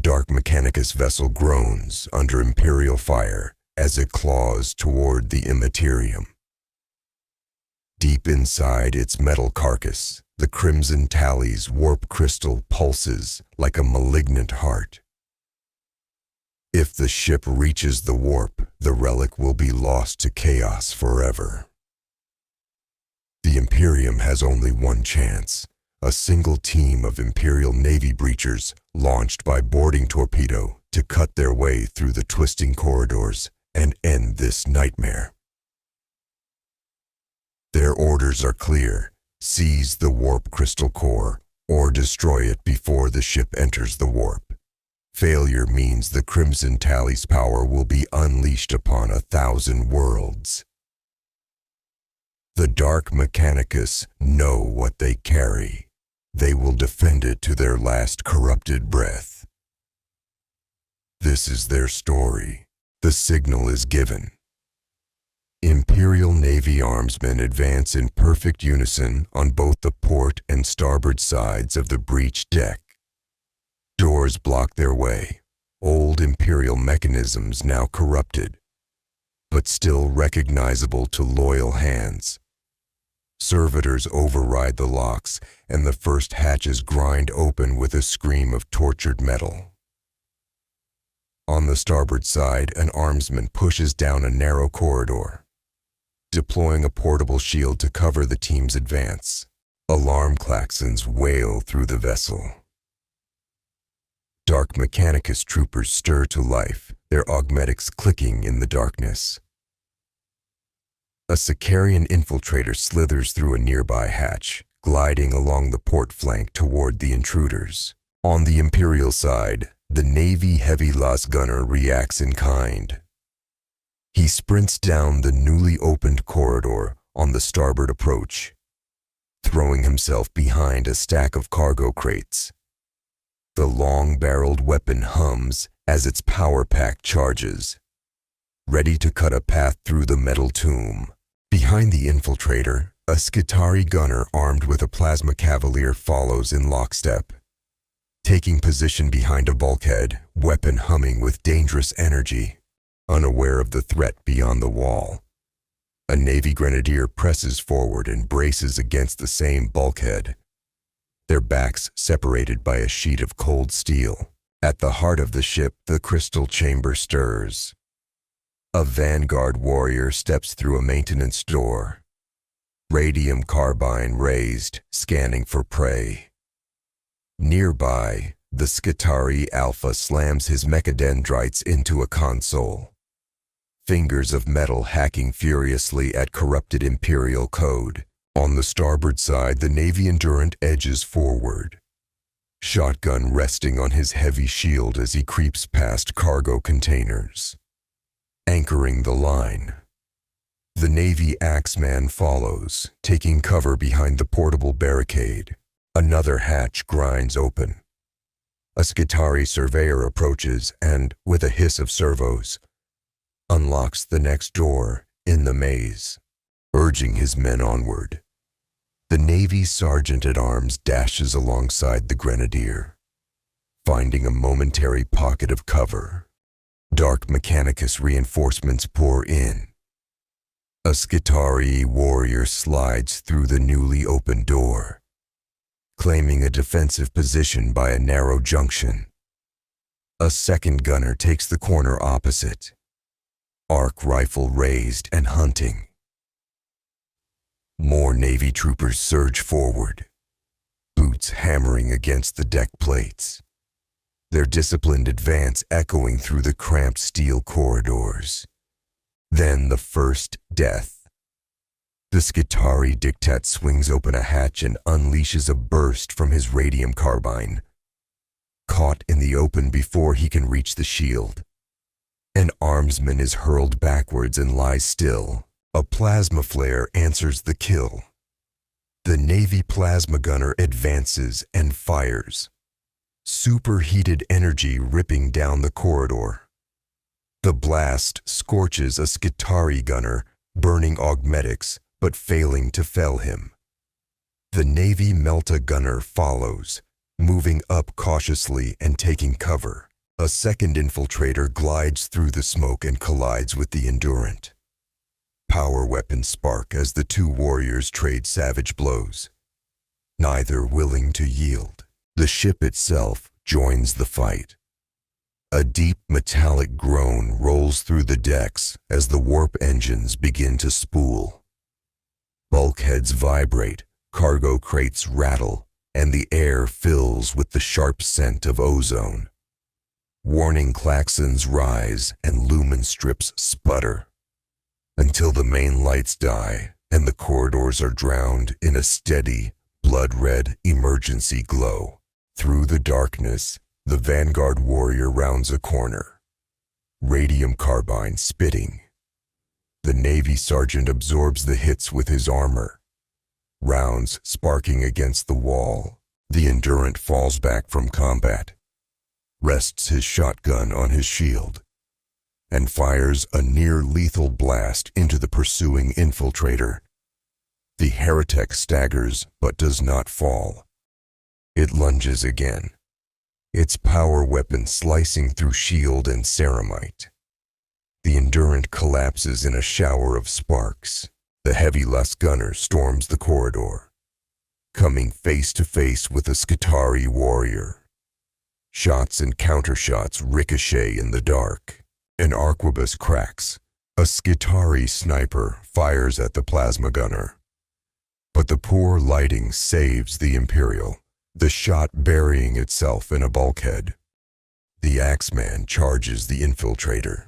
Dark Mechanicus vessel groans under Imperial fire as it claws toward the immaterium. Deep inside its metal carcass, the crimson tally's warp crystal pulses like a malignant heart. If the ship reaches the warp, the relic will be lost to chaos forever. The Imperium has only one chance, a single team of Imperial Navy Breachers launched by boarding torpedo to cut their way through the twisting corridors and end this nightmare. Their orders are clear: seize the warp crystal core or destroy it before the ship enters the warp. Failure means the Crimson Tally's power will be unleashed upon 1,000 worlds. The Dark Mechanicus know what they carry. They will defend it to their last corrupted breath. This is their story. The signal is given. Imperial Navy armsmen advance in perfect unison on both the port and starboard sides of the breach deck. Doors block their way, old Imperial mechanisms now corrupted, but still recognizable to loyal hands. Servitors override the locks, and the first hatches grind open with a scream of tortured metal. On the starboard side, an armsman pushes down a narrow corridor, deploying a portable shield to cover the team's advance. Alarm klaxons wail through the vessel. Dark Mechanicus troopers stir to life, their augmetics clicking in the darkness. A Sicarian infiltrator slithers through a nearby hatch, gliding along the port flank toward the intruders. On the Imperial side, the Navy heavy las gunner reacts in kind. He sprints down the newly opened corridor on the starboard approach, throwing himself behind a stack of cargo crates. The long-barreled weapon hums as its power pack charges, ready to cut a path through the metal tomb. Behind the infiltrator, a Skitari gunner armed with a plasma cavalier follows in lockstep, taking position behind a bulkhead, weapon humming with dangerous energy, unaware of the threat beyond the wall. A Navy grenadier presses forward and braces against the same bulkhead, their backs separated by a sheet of cold steel. At the heart of the ship, the crystal chamber stirs. A vanguard warrior steps through a maintenance door, radium carbine raised, scanning for prey. Nearby, the Skitari Alpha slams his mechadendrites into a console, fingers of metal hacking furiously at corrupted Imperial code. On the starboard side, the Navy Endurant edges forward, shotgun resting on his heavy shield as he creeps past cargo containers. Anchoring the line, the Navy Axeman follows, taking cover behind the portable barricade. Another hatch grinds open. A Skitari surveyor approaches and, with a hiss of servos, unlocks the next door in the maze, urging his men onward. The Navy sergeant-at-arms dashes alongside the grenadier, finding a momentary pocket of cover. Dark Mechanicus reinforcements pour in. A Skitari warrior slides through the newly opened door, claiming a defensive position by a narrow junction. A second gunner takes the corner opposite, arc rifle raised and hunting. More Navy troopers surge forward, boots hammering against the deck plates, their disciplined advance echoing through the cramped steel corridors. Then the first death. The Skitari diktat swings open a hatch and unleashes a burst from his radium carbine, caught in the open before he can reach the shield. An armsman is hurled backwards and lies still. A plasma flare answers the kill. The Navy plasma gunner advances and fires, superheated energy ripping down the corridor. The blast scorches a Skitari gunner, burning augmetics but failing to fell him. The Navy Melta gunner follows, moving up cautiously and taking cover. A second infiltrator glides through the smoke and collides with the Endurant. Power weapons spark as the two warriors trade savage blows, neither willing to yield. The ship itself joins the fight. A deep metallic groan rolls through the decks as the warp engines begin to spool. Bulkheads vibrate, cargo crates rattle, and the air fills with the sharp scent of ozone. Warning klaxons rise and lumen strips sputter, until the main lights die and the corridors are drowned in a steady, blood-red emergency glow. Through the darkness, the vanguard warrior rounds a corner, radium carbine spitting. The Navy sergeant absorbs the hits with his armor, rounds sparking against the wall. The Endurant falls back from combat, rests his shotgun on his shield, and fires a near-lethal blast into the pursuing infiltrator. The heretek staggers but does not fall. It lunges again, its power weapon slicing through shield and ceramite. The Endurant collapses in a shower of sparks. The heavy last gunner storms the corridor, coming face to face with a Skitarii warrior. Shots and countershots ricochet in the dark. An arquebus cracks. A Skitarii sniper fires at the plasma gunner. But the poor lighting saves the Imperial, the shot burying itself in a bulkhead. The Axeman charges the infiltrator,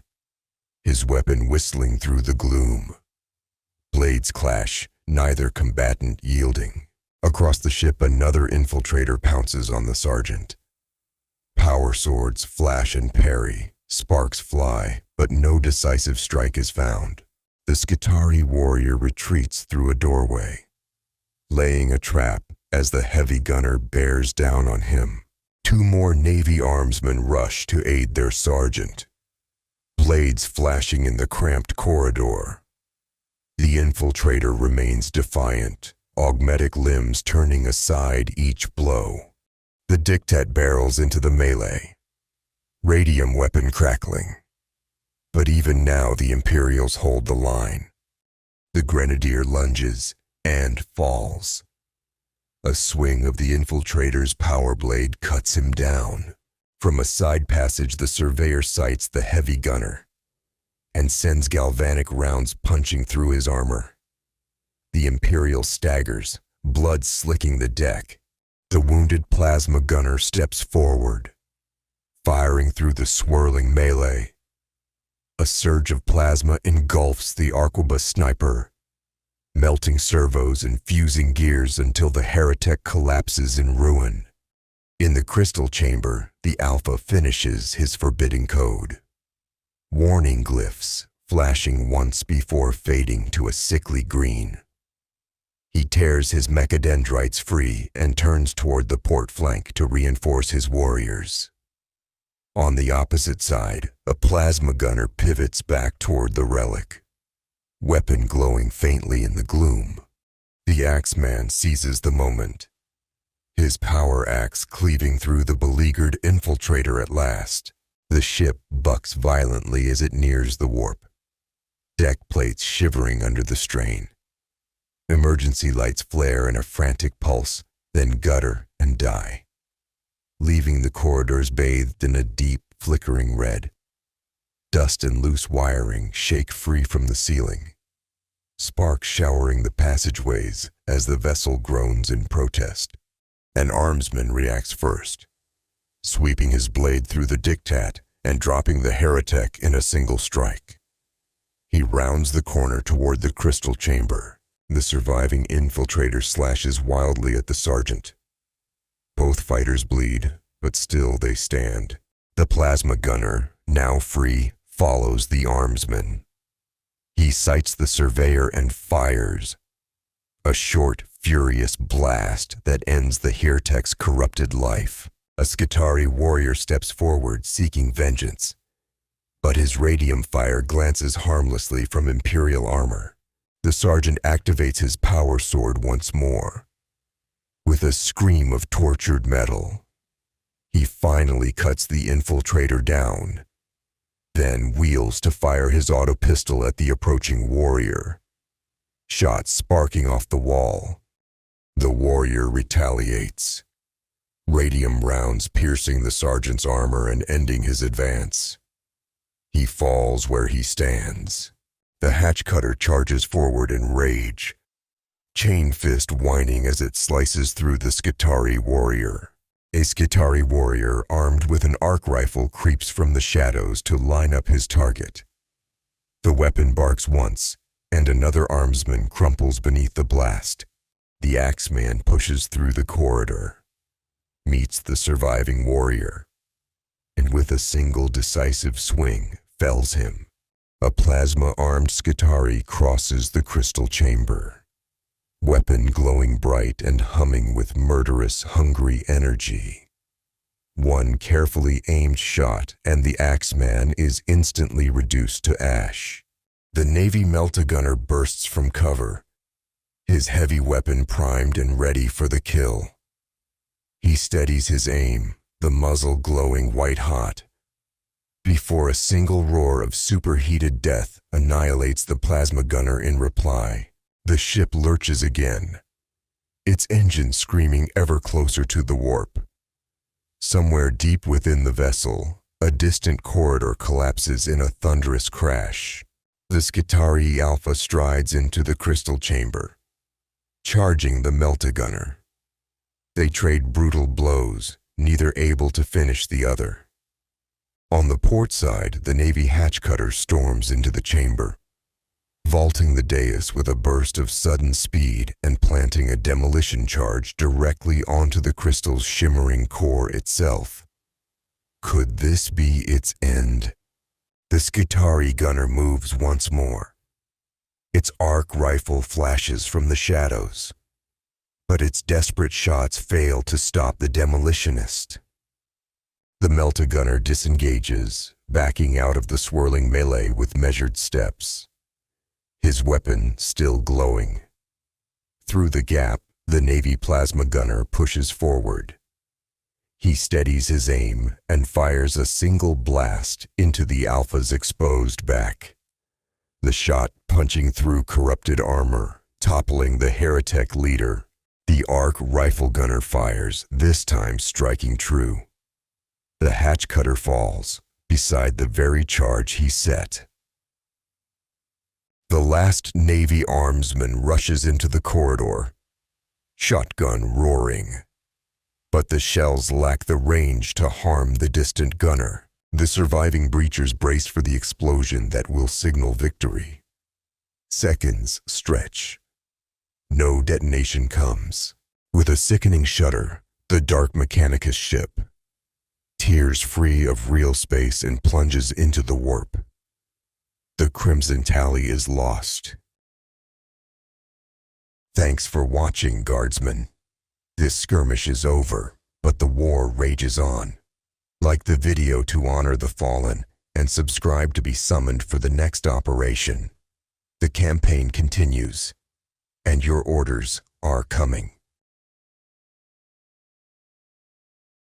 his weapon whistling through the gloom. Blades clash, neither combatant yielding. Across the ship, another infiltrator pounces on the sergeant. Power swords flash and parry, sparks fly, but no decisive strike is found. The Skitarii warrior retreats through a doorway, laying a trap as the heavy gunner bears down on him. Two more Navy armsmen rush to aid their sergeant, blades flashing in the cramped corridor. The infiltrator remains defiant, augmetic limbs turning aside each blow. The dictat barrels into the melee, radium weapon crackling. But even now the Imperials hold the line. The Grenadier lunges and falls. A swing of the infiltrator's power blade cuts him down. From a side passage, the surveyor sights the heavy gunner and sends galvanic rounds punching through his armor. The Imperial staggers, blood slicking the deck. The wounded plasma gunner steps forward, firing through the swirling melee. A surge of plasma engulfs the arquebus sniper, melting servos and fusing gears until the heretek collapses in ruin. In the crystal chamber, the Alpha finishes his forbidding code. Warning glyphs flashing once before fading to a sickly green. He tears his mechadendrites free and turns toward the port flank to reinforce his warriors. On the opposite side, a plasma gunner pivots back toward the relic, weapon glowing faintly in the gloom. The Axeman seizes the moment, his power axe cleaving through the beleaguered infiltrator at last. The ship bucks violently as it nears the warp, deck plates shivering under the strain. Emergency lights flare in a frantic pulse, then gutter and die, leaving the corridors bathed in a deep, flickering red. Dust and loose wiring shake free from the ceiling, sparks showering the passageways as the vessel groans in protest. An armsman reacts first, sweeping his blade through the dictat and dropping the heretek in a single strike. He rounds the corner toward the crystal chamber. The surviving infiltrator slashes wildly at the sergeant. Both fighters bleed, but still they stand. The plasma gunner, now free, follows the armsman. He sights the surveyor and fires. A short, furious blast that ends the heretek's corrupted life. A Skitarii warrior steps forward, seeking vengeance, but his radium fire glances harmlessly from Imperial armor. The sergeant activates his power sword once more. With a scream of tortured metal, He finally cuts the infiltrator down, then wheels to fire his auto pistol at the approaching warrior. Shots sparking off the wall. The warrior retaliates. Radium rounds piercing the sergeant's armor and ending his advance. He falls where he stands. The hatch cutter charges forward in rage, chain fist whining as it slices through the Skitarii warrior. A Skitarii warrior armed with an arc rifle creeps from the shadows to line up his target. The weapon barks once, and another armsman crumples beneath the blast. The axeman pushes through the corridor, meets the surviving warrior, and with a single decisive swing, fells him. A plasma-armed Skitarii crosses the crystal chamber, weapon glowing bright and humming with murderous, hungry energy. One carefully aimed shot, and the axeman is instantly reduced to ash. The Navy meltagunner bursts from cover, his heavy weapon primed and ready for the kill. He steadies his aim, the muzzle glowing white-hot, before a single roar of superheated death annihilates the plasma gunner in reply. The ship lurches again, its engine screaming ever closer to the warp. Somewhere deep within the vessel, a distant corridor collapses in a thunderous crash. The Skitarii Alpha strides into the crystal chamber, charging the meltagunner. They trade brutal blows, neither able to finish the other. On the port side, the Navy hatch cutter storms into the chamber, vaulting the dais with a burst of sudden speed and planting a demolition charge directly onto the crystal's shimmering core itself. Could this be its end? The Skitarii gunner moves once more. Its arc rifle flashes from the shadows, but its desperate shots fail to stop the demolitionist. The meltagunner disengages, backing out of the swirling melee with measured steps, his weapon still glowing. Through the gap, the Navy plasma gunner pushes forward. He steadies his aim and fires a single blast into the Alpha's exposed back. The shot punching through corrupted armor, toppling the heretek leader. The arc rifle gunner fires, this time striking true. The hatch cutter falls, beside the very charge he set. The last Navy armsman rushes into the corridor, shotgun roaring. But the shells lack the range to harm the distant gunner. The surviving breachers brace for the explosion that will signal victory. Seconds stretch. No detonation comes. With a sickening shudder, the Dark Mechanicus ship tears free of real space and plunges into the warp. The Crimson Tally is lost. Thanks for watching, Guardsmen. This skirmish is over, but the war rages on. Like the video to honor the fallen, and subscribe to be summoned for the next operation. The campaign continues, and your orders are coming.